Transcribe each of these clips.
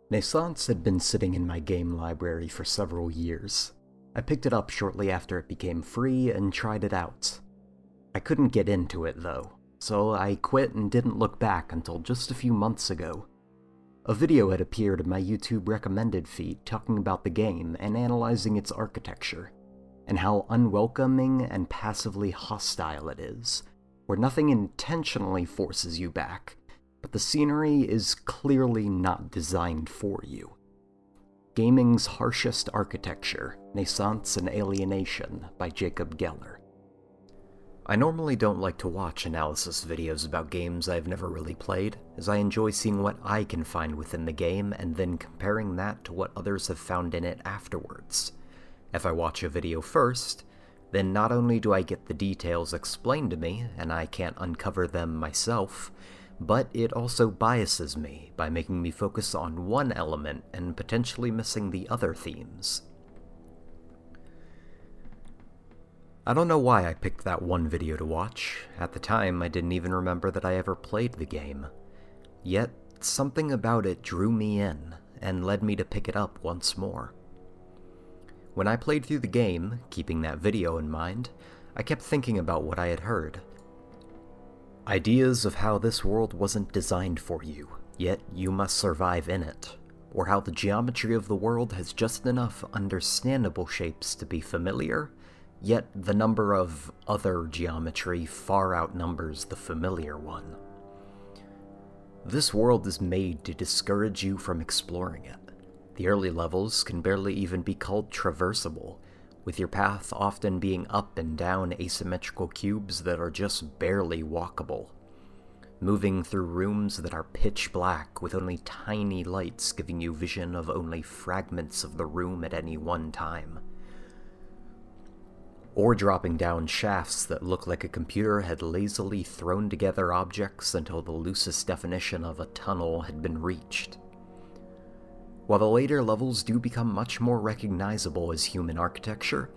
Naissance had been sitting in my game library for several years. I picked it up shortly after it became free and tried it out. I couldn't get into it though, so I quit and didn't look back until just a few months ago. A video had appeared in my YouTube recommended feed talking about the game and analyzing its architecture, and how unwelcoming and passively hostile it is, where nothing intentionally forces you back, but the scenery is clearly not designed for you. Gaming's Harshest Architecture, Naissance and Alienation by Jacob Geller. I normally don't like to watch analysis videos about games I've never really played, as I enjoy seeing what I can find within the game and then comparing that to what others have found in it afterwards. If I watch a video first, then not only do I get the details explained to me, and I can't uncover them myself, but it also biases me by making me focus on one element and potentially missing the other themes. I don't know why I picked that one video to watch. At the time, I didn't even remember that I ever played the game. Yet, something about it drew me in, and led me to pick it up once more. When I played through the game, keeping that video in mind, I kept thinking about what I had heard. Ideas of how this world wasn't designed for you, yet you must survive in it, or how the geometry of the world has just enough understandable shapes to be familiar, yet the number of other geometry far outnumbers the familiar one. This world is made to discourage you from exploring it. The early levels can barely even be called traversable, with your path often being up and down asymmetrical cubes that are just barely walkable. Moving through rooms that are pitch black with only tiny lights giving you vision of only fragments of the room at any one time. Or dropping down shafts that look like a computer had lazily thrown together objects until the loosest definition of a tunnel had been reached. While the later levels do become much more recognizable as human architecture,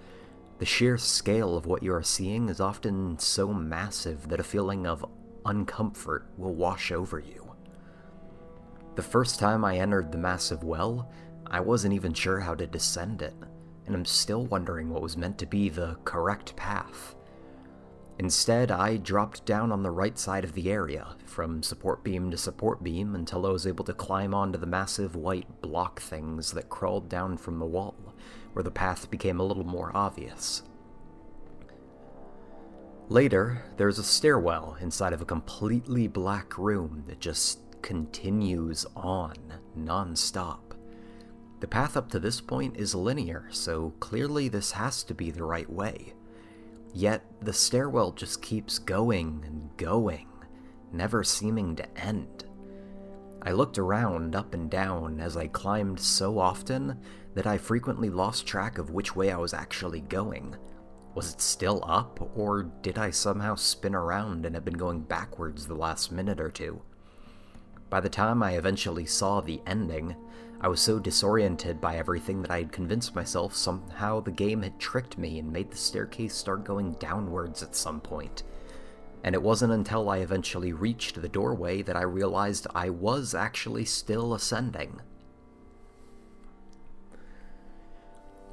the sheer scale of what you are seeing is often so massive that a feeling of uncomfort will wash over you. The first time I entered the massive well, I wasn't even sure how to descend it, and I'm still wondering what was meant to be the correct path. Instead, I dropped down on the right side of the area, from support beam to support beam, until I was able to climb onto the massive white block things that crawled down from the wall, where the path became a little more obvious. Later, there's a stairwell inside of a completely black room that just continues on, non-stop. The path up to this point is linear, so clearly this has to be the right way. Yet, the stairwell just keeps going and going, never seeming to end. I looked around, up and down, as I climbed so often that I frequently lost track of which way I was actually going. Was it still up, or did I somehow spin around and have been going backwards the last minute or two? By the time I eventually saw the ending, I was so disoriented by everything that I had convinced myself somehow the game had tricked me and made the staircase start going downwards at some point. And it wasn't until I eventually reached the doorway that I realized I was actually still ascending.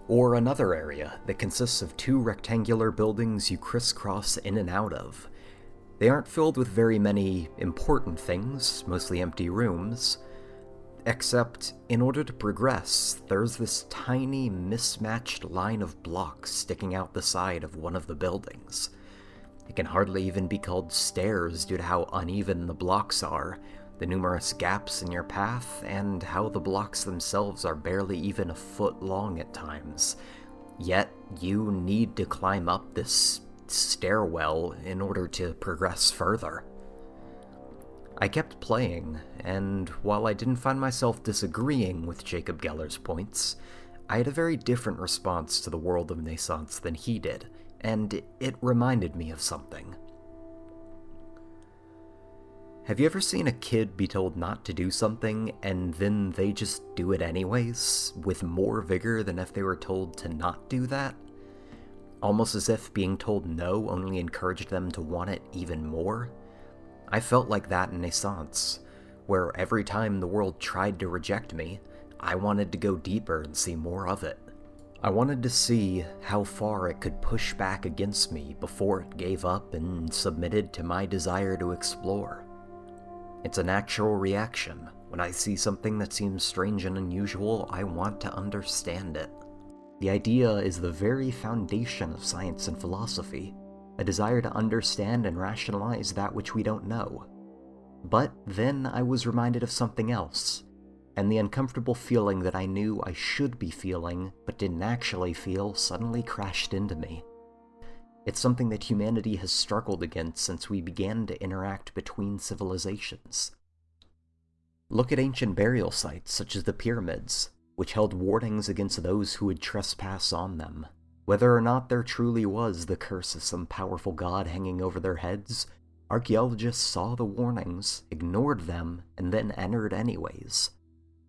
Or another area that consists of two rectangular buildings you crisscross in and out of. They aren't filled with very many important things, mostly empty rooms, except, in order to progress, there's this tiny, mismatched line of blocks sticking out the side of one of the buildings. It can hardly even be called stairs due to how uneven the blocks are, the numerous gaps in your path, and how the blocks themselves are barely even a foot long at times. Yet, you need to climb up this stairwell in order to progress further. I kept playing, and while I didn't find myself disagreeing with Jacob Geller's points, I had a very different response to the world of Naissance than he did, and it reminded me of something. Have you ever seen a kid be told not to do something, and then they just do it anyways, with more vigor than if they were told to not do that? Almost as if being told no only encouraged them to want it even more? I felt like that in Naissance. where every time the world tried to reject me, I wanted to go deeper and see more of it. I wanted to see how far it could push back against me before it gave up and submitted to my desire to explore. It's a natural reaction. When I see something that seems strange and unusual, I want to understand it. The idea is the very foundation of science and philosophy, a desire to understand and rationalize that which we don't know. But then I was reminded of something else, and the uncomfortable feeling that I knew I should be feeling, but didn't actually feel, suddenly crashed into me. It's something that humanity has struggled against since we began to interact between civilizations. Look at ancient burial sites such as the pyramids, which held warnings against those who would trespass on them. Whether or not there truly was the curse of some powerful god hanging over their heads, archaeologists saw the warnings, ignored them, and then entered anyways.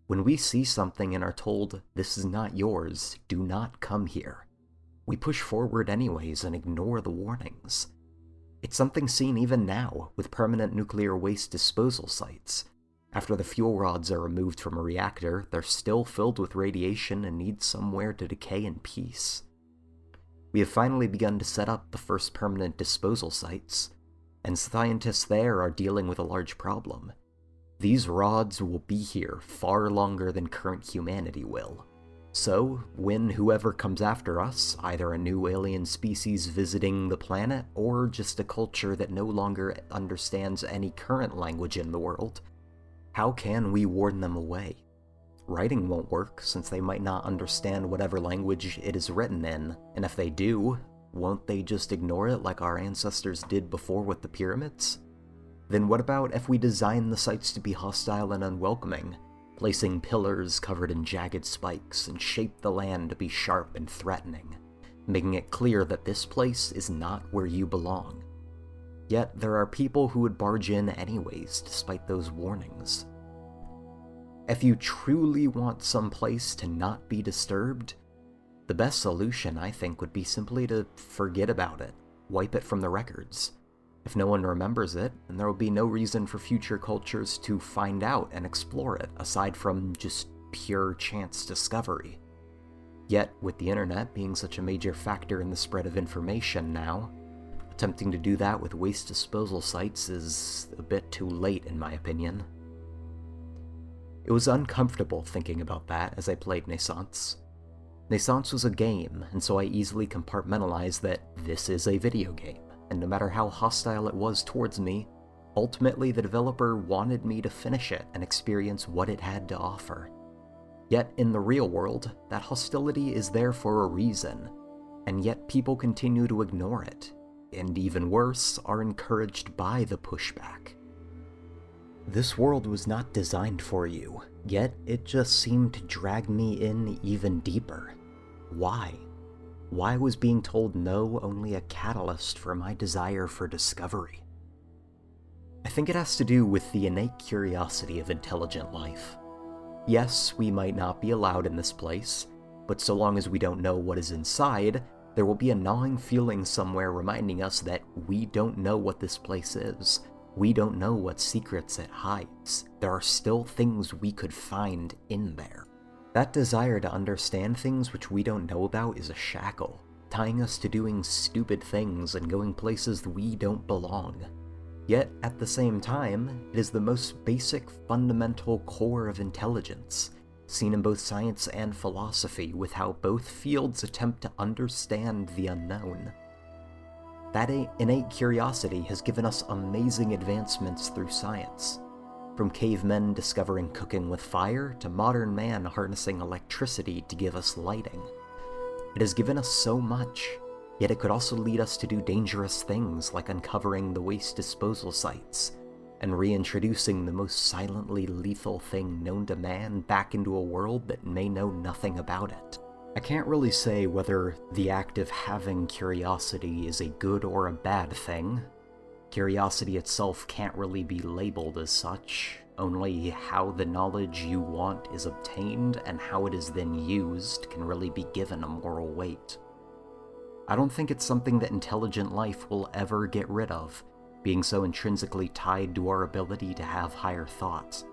When we see something and are told, "This is not yours, do not come here," we push forward anyways and ignore the warnings. It's something seen even now with permanent nuclear waste disposal sites. After the fuel rods are removed from a reactor, they're still filled with radiation and need somewhere to decay in peace. We have finally begun to set up the first permanent disposal sites, and scientists there are dealing with a large problem. These rods will be here far longer than current humanity will. So, when whoever comes after us, either a new alien species visiting the planet, or just a culture that no longer understands any current language in the world, how can we warn them away? Writing won't work, since they might not understand whatever language it is written in, and if they do, won't they just ignore it like our ancestors did before with the pyramids? Then what about if we design the sites to be hostile and unwelcoming, placing pillars covered in jagged spikes and shape the land to be sharp and threatening, making it clear that this place is not where you belong? Yet there are people who would barge in anyways despite those warnings. If you truly want some place to not be disturbed, the best solution, I think, would be simply to forget about it, wipe it from the records. If no one remembers it, then there will be no reason for future cultures to find out and explore it, aside from just pure chance discovery. Yet, with the internet being such a major factor in the spread of information now, attempting to do that with waste disposal sites is a bit too late, in my opinion. It was uncomfortable thinking about that as I played Naissance. Naissance was a game, and so I easily compartmentalized that this is a video game, and no matter how hostile it was towards me, ultimately the developer wanted me to finish it and experience what it had to offer. Yet in the real world, that hostility is there for a reason, and yet people continue to ignore it, and even worse, are encouraged by the pushback. This world was not designed for you, yet it just seemed to drag me in even deeper. Why? Why was being told no only a catalyst for my desire for discovery? I think it has to do with the innate curiosity of intelligent life. Yes, we might not be allowed in this place, but so long as we don't know what is inside, there will be a gnawing feeling somewhere reminding us that we don't know what this place is. We don't know what secrets it hides. There are still things we could find in there. That desire to understand things which we don't know about is a shackle, tying us to doing stupid things and going places we don't belong. Yet, at the same time, it is the most basic, fundamental core of intelligence, seen in both science and philosophy, with how both fields attempt to understand the unknown. That innate curiosity has given us amazing advancements through science, from cavemen discovering cooking with fire to modern man harnessing electricity to give us lighting. It has given us so much, yet it could also lead us to do dangerous things like uncovering the waste disposal sites and reintroducing the most silently lethal thing known to man back into a world that may know nothing about it. I can't really say whether the act of having curiosity is a good or a bad thing. Curiosity itself can't really be labeled as such, only how the knowledge you want is obtained and how it is then used can really be given a moral weight. I don't think it's something that intelligent life will ever get rid of, being so intrinsically tied to our ability to have higher thoughts.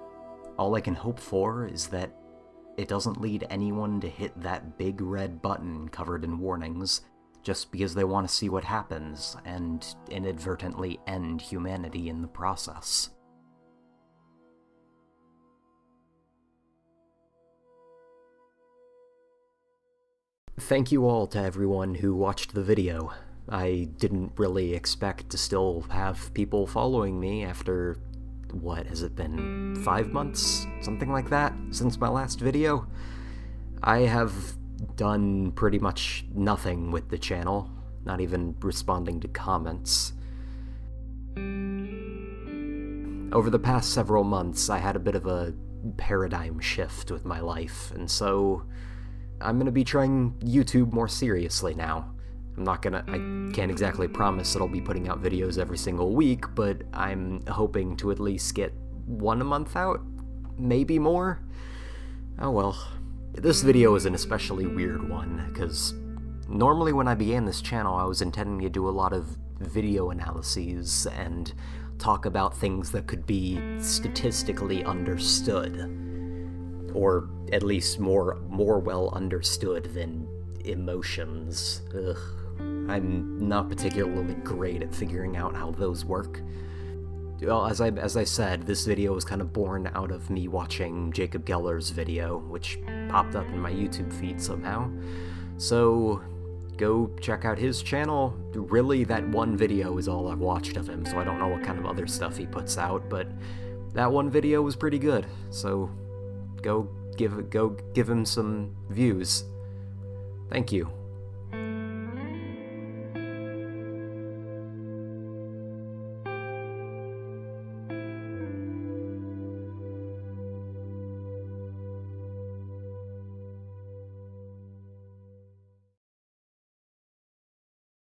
All I can hope for is that it doesn't lead anyone to hit that big red button covered in warnings just because they want to see what happens and inadvertently end humanity in the process. Thank you all to everyone who watched the video. I didn't really expect to still have people following me after, what has it been, 5 months? Something like that, since my last video? I have done pretty much nothing with the channel, not even responding to comments. Over the past several months, I had a bit of a paradigm shift with my life, and so I'm gonna be trying YouTube more seriously now. I can't exactly promise that I'll be putting out videos every single week, but I'm hoping to at least get one a month out, maybe more. Oh well. This video is an especially weird one, because normally when I began this channel I was intending to do a lot of video analyses and talk about things that could be statistically understood. Or at least more well understood than emotions. Ugh. I'm not particularly great at figuring out how those work. Well, as I said, this video was kind of born out of me watching Jacob Geller's video, which popped up in my YouTube feed somehow. So go check out his channel. Really, that one video is all I've watched of him, so I don't know what kind of other stuff he puts out, but that one video was pretty good, so go give him some views. Thank you.